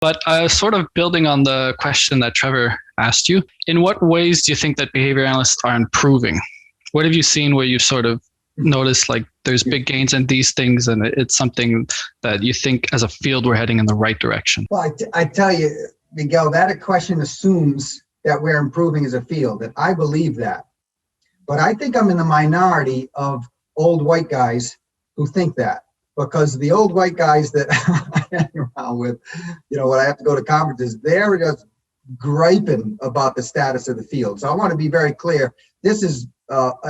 But sort of building on the question that Trevor asked you, in what ways do you think that behavior analysts are improving? What have you seen where you've sort of noticed like there's big gains in these things and it's something that you think as a field we're heading in the right direction? Well, I tell you, Miguel, that question assumes that we're improving as a field, and I believe that. But I think I'm in the minority of old white guys who think that, because the old white guys that I hang around with, when I have to go to conferences, they're just griping about the status of the field. So I want to be very clear. This is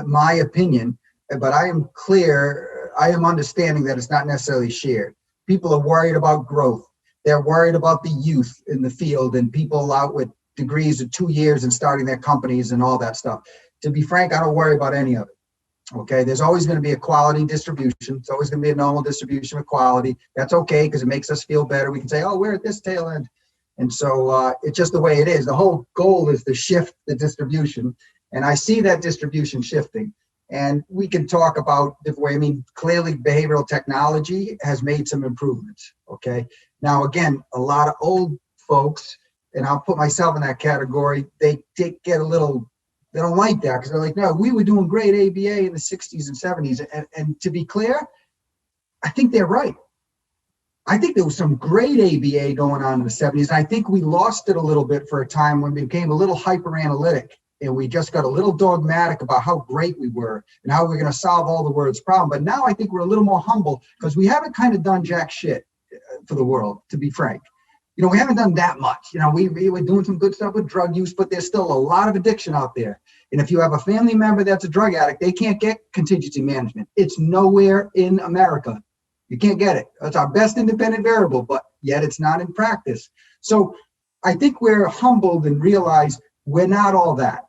my opinion, but I am clear. I am understanding that it's not necessarily shared. People are worried about growth. They're worried about the youth in the field and people out with degrees of 2 years and starting their companies and all that stuff. To be frank, I don't worry about any of it. Okay, there's always going to be a quality distribution. It's always going to be a normal distribution of quality. That's okay because it makes us feel better. We can say, oh, we're at this tail end. And so it's just the way it is. The whole goal is to shift the distribution. And I see that distribution shifting. And we can talk about different way. I mean, clearly behavioral technology has made some improvements. Okay. Now, again, a lot of old folks, and I'll put myself in that category, they get a little, they don't like that because they're like, no, we were doing great ABA in the 60s and 70s. And to be clear, I think they're right. I think there was some great ABA going on in the 70s. And I think we lost it a little bit for a time when we became a little hyper analytic and we just got a little dogmatic about how great we were and how we're going to solve all the world's problem. But now I think we're a little more humble because we haven't kind of done jack shit for the world, to be frank. We haven't done that much. We were doing some good stuff with drug use, but there's still a lot of addiction out there. And if you have a family member that's a drug addict, they can't get contingency management. It's nowhere in America. You can't get it. That's our best independent variable, but yet it's not in practice. So I think we're humbled and realize we're not all that.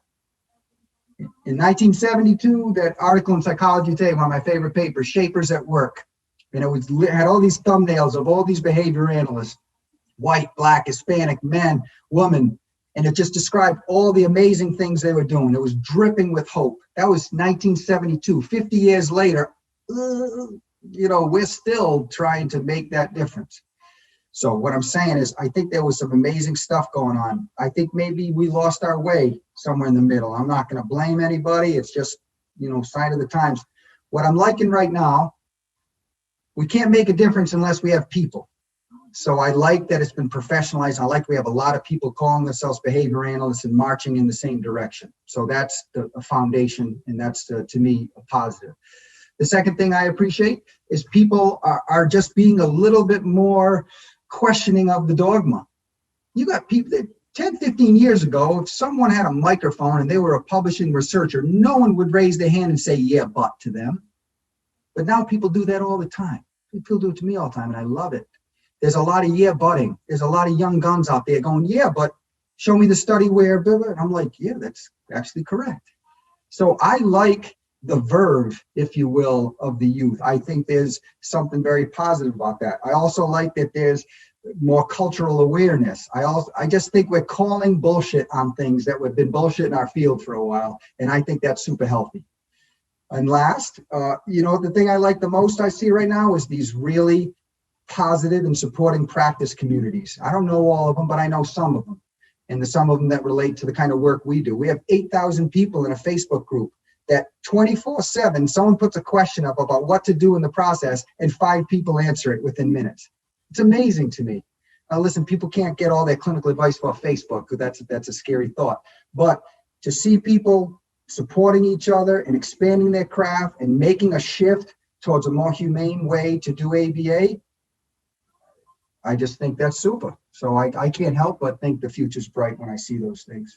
In 1972, that article in Psychology Today, one of my favorite papers, Shapers at Work, and it had all these thumbnails of all these behavior analysts, white, black, Hispanic, men, women, and it just described all the amazing things they were doing. It was dripping with hope. That was 1972. 50 years later, we're still trying to make that difference. So what I'm saying is, I think there was some amazing stuff going on. I think maybe we lost our way somewhere in the middle. I'm not going to blame anybody. It's just, sign of the times. What I'm liking right now, we can't make a difference unless we have people. So I like that it's been professionalized. I like we have a lot of people calling themselves behavior analysts and marching in the same direction. So that's the foundation, and that's, to me, a positive. The second thing I appreciate is people are just being a little bit more questioning of the dogma. You got people that 10, 15 years ago, if someone had a microphone and they were a publishing researcher, no one would raise their hand and say, yeah, but to them. But now people do that all the time. People do it to me all the time, and I love it. There's a lot of yeah, butting. There's a lot of young guns out there going, yeah, but show me the study where, and I'm like, yeah, that's actually correct. So I like the verve, if you will, of the youth. I think there's something very positive about that. I also like that there's more cultural awareness. I just think we're calling bullshit on things that have been bullshit in our field for a while, and I think that's super healthy. And last, the thing I like the most I see right now is these really positive and supporting practice communities. I don't know all of them, but I know some of them, and some of them that relate to the kind of work we do. We have 8,000 people in a Facebook group that 24/7, someone puts a question up about what to do in the process, and 5 people answer it within minutes. It's amazing to me. Now, listen, people can't get all their clinical advice off Facebook, because that's a scary thought. But to see people supporting each other and expanding their craft and making a shift towards a more humane way to do ABA, I just think that's super. So I can't help but think the future's bright when I see those things.